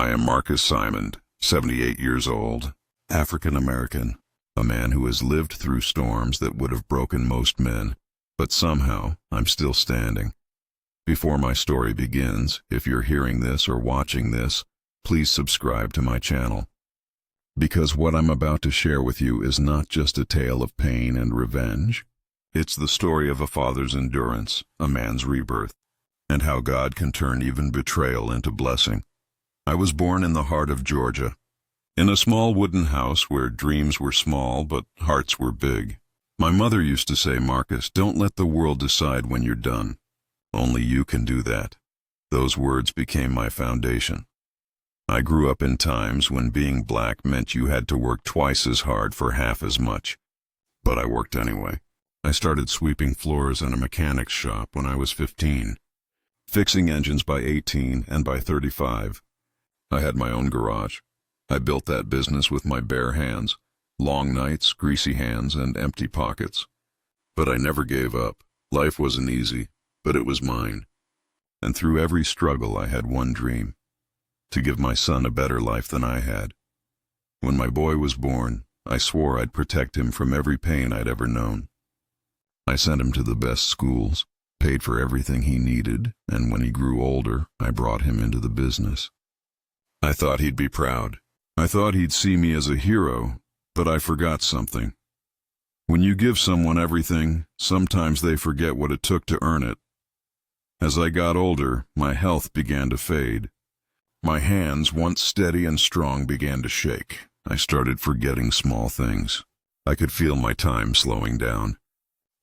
I am Marcus Symond, 78 years old, African American, a man who has lived through storms that would have broken most men, but somehow I'm still standing. Before my story begins, if you're hearing this or watching this, please subscribe to my channel. Because what I'm about to share with you is not just a tale of pain and revenge. It's the story of a father's endurance, a man's rebirth, and how God can turn even betrayal into blessing. I was born in the heart of Georgia, in a small wooden house where dreams were small but hearts were big. My mother used to say, "Marcus, don't let the world decide when you're done. Only you can do that." Those words became my foundation. I grew up in times when being black meant you had to work twice as hard for half as much. But I worked anyway. I started sweeping floors in a mechanic's shop when I was 15, fixing engines by 18, and by 35, I had my own garage. I built that business with my bare hands, long nights, greasy hands, and empty pockets. But I never gave up. Life wasn't easy, but it was mine. And through every struggle I had one dream: to give my son a better life than I had. When my boy was born, I swore I'd protect him from every pain I'd ever known. I sent him to the best schools, paid for everything he needed, and when he grew older, I brought him into the business. I thought he'd be proud. I thought he'd see me as a hero, but I forgot something. When you give someone everything, sometimes they forget what it took to earn it. As I got older, my health began to fade. My hands, once steady and strong, began to shake. I started forgetting small things. I could feel my time slowing down.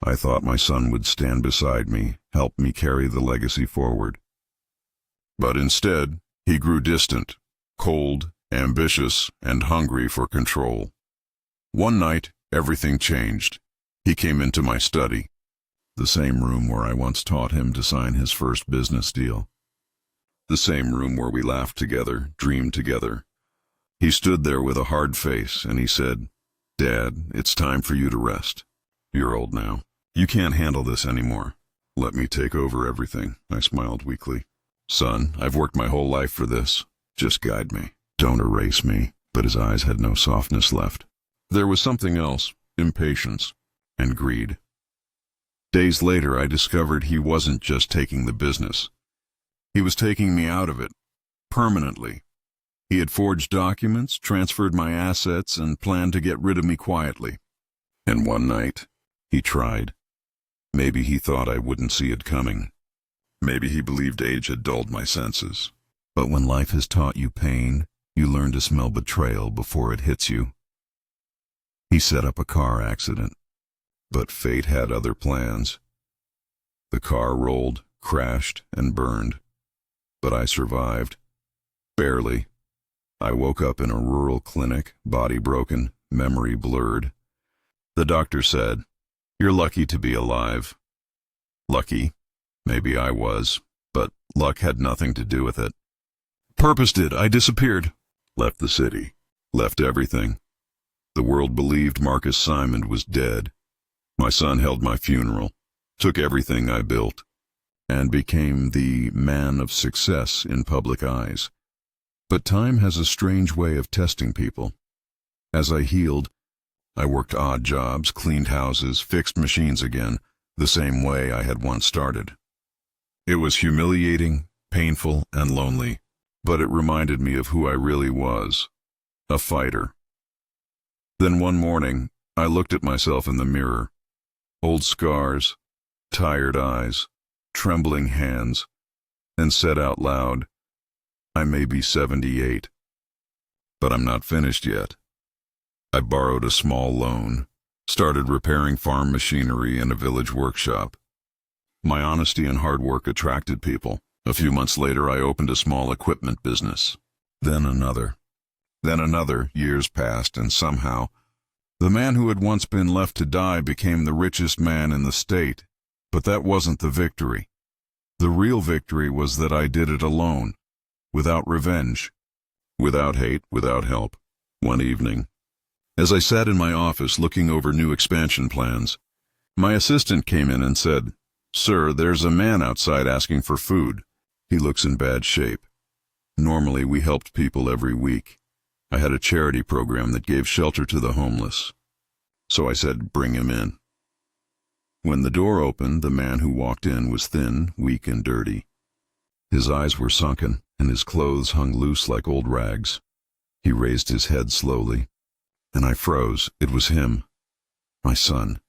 I thought my son would stand beside me, help me carry the legacy forward. But instead, he grew distant, cold, ambitious, and hungry for control. One night, everything changed. He came into my study, the same room where I once taught him to sign his first business deal. The same room where we laughed together, dreamed together. He stood there with a hard face, and he said, "Dad, it's time for you to rest. You're old now. You can't handle this anymore. Let me take over everything." I smiled weakly. "Son, I've worked my whole life for this. Just guide me. Don't erase me." But his eyes had no softness left. There was something else: impatience and greed. Days later, I discovered he wasn't just taking the business. He was taking me out of it, permanently. He had forged documents, transferred my assets, and planned to get rid of me quietly. And one night, he tried. Maybe he thought I wouldn't see it coming. Maybe he believed age had dulled my senses. But when life has taught you pain, you learn to smell betrayal before it hits you. He set up a car accident, but fate had other plans. The car rolled, crashed, and burned. But I survived. Barely. I woke up in a rural clinic, body broken, memory blurred. The doctor said, "You're lucky to be alive." Lucky? Maybe I was, but luck had nothing to do with it. Purpose did. I disappeared. Left the city. Left everything. The world believed Marcus Symond was dead. My son held my funeral, took everything I built, and became the man of success in public eyes. But time has a strange way of testing people. As I healed, I worked odd jobs, cleaned houses, fixed machines again, the same way I had once started. It was humiliating, painful, and lonely. But it reminded me of who I really was, a fighter. Then one morning, I looked at myself in the mirror. Old scars, tired eyes, trembling hands, and said out loud, "I may be 78, but I'm not finished yet." I borrowed a small loan, started repairing farm machinery in a village workshop. My honesty and hard work attracted people. A few months later, I opened a small equipment business. Then another. Then another. Years passed, and somehow, the man who had once been left to die became the richest man in the state. But that wasn't the victory. The real victory was that I did it alone, without revenge, without hate, without help. One evening, as I sat in my office looking over new expansion plans, my assistant came in and said, "Sir, there's a man outside asking for food. He looks in bad shape." Normally, we helped people every week. I had a charity program that gave shelter to the homeless. So I said, bring him in. When the door opened, the man who walked in was thin, weak, and dirty. His eyes were sunken, and his clothes hung loose like old rags. He raised his head slowly, and I froze. It was him, my son,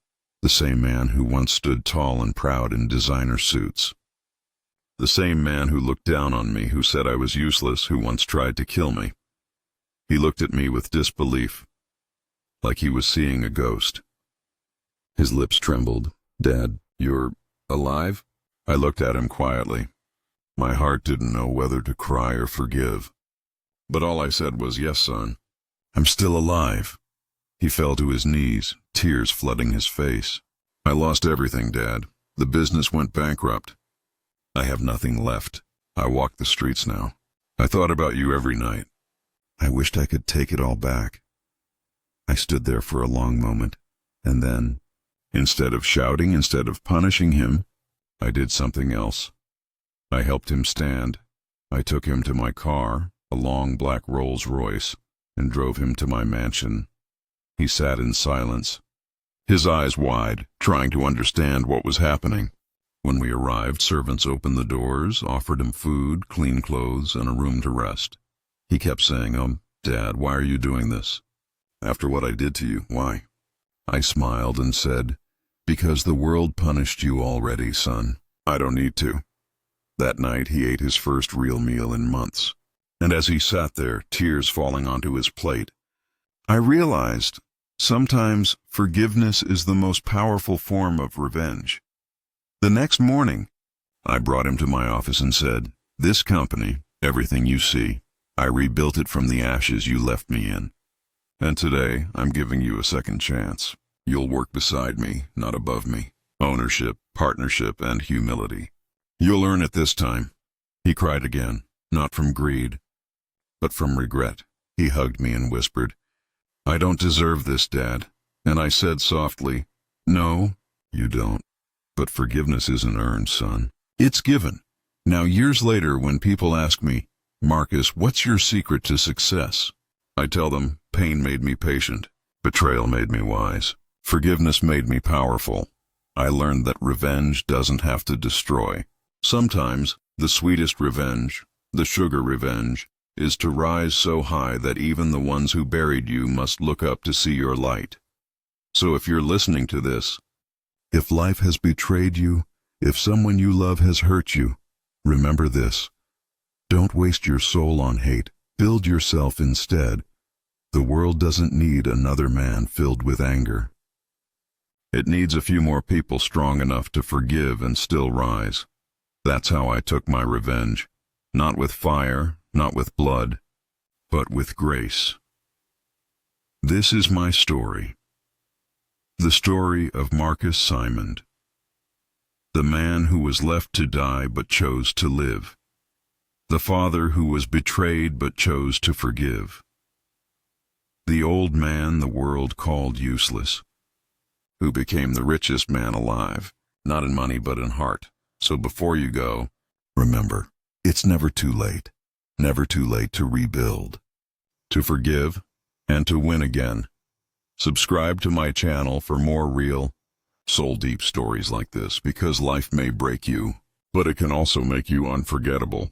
the same man who once stood tall and proud in designer suits. The same man who looked down on me, who said I was useless, who once tried to kill me. He looked at me with disbelief, like he was seeing a ghost. His lips trembled. Dad, you're alive? I looked at him quietly. My heart didn't know whether to cry or forgive. But all I said was, yes, son, I'm still alive. He fell to his knees, tears flooding his face. I lost everything, Dad. The business went bankrupt. I have nothing left. I walk the streets now. I thought about you every night. I wished I could take it all back. I stood there for a long moment, and then, instead of shouting, instead of punishing him, I did something else. I helped him stand. I took him to my car, a long black Rolls-Royce, and drove him to my mansion. He sat in silence, his eyes wide, trying to understand what was happening. When we arrived, servants opened the doors, offered him food, clean clothes, and a room to rest. He kept saying, Dad, why are you doing this? After what I did to you, why? I smiled and said, because the world punished you already, son. I don't need to. That night he ate his first real meal in months. And as he sat there, tears falling onto his plate, I realized sometimes forgiveness is the most powerful form of revenge. The next morning, I brought him to my office and said, this company, everything you see, I rebuilt it from the ashes you left me in. And today, I'm giving you a second chance. You'll work beside me, not above me. Ownership, partnership, and humility. You'll earn it this time. He cried again, not from greed, but from regret. He hugged me and whispered, I don't deserve this, Dad. And I said softly, no, you don't. But forgiveness isn't earned, son. It's given. Now, years later, when people ask me, Marcus, what's your secret to success? I tell them, pain made me patient. Betrayal made me wise. Forgiveness made me powerful. I learned that revenge doesn't have to destroy. Sometimes, the sweetest revenge, the sugar revenge, is to rise so high that even the ones who buried you must look up to see your light. So if you're listening to this, if life has betrayed you, if someone you love has hurt you, remember this. Don't waste your soul on hate. Build yourself instead. The world doesn't need another man filled with anger. It needs a few more people strong enough to forgive and still rise. That's how I took my revenge. Not with fire, not with blood, but with grace. This is my story. The story of Marcus Symond, the man who was left to die but chose to live, the father who was betrayed but chose to forgive, the old man the world called useless, who became the richest man alive, not in money but in heart. So before you go, remember, it's never too late to rebuild, to forgive, and to win again. Subscribe to my channel for more real, soul-deep stories like this, because life may break you, but it can also make you unforgettable.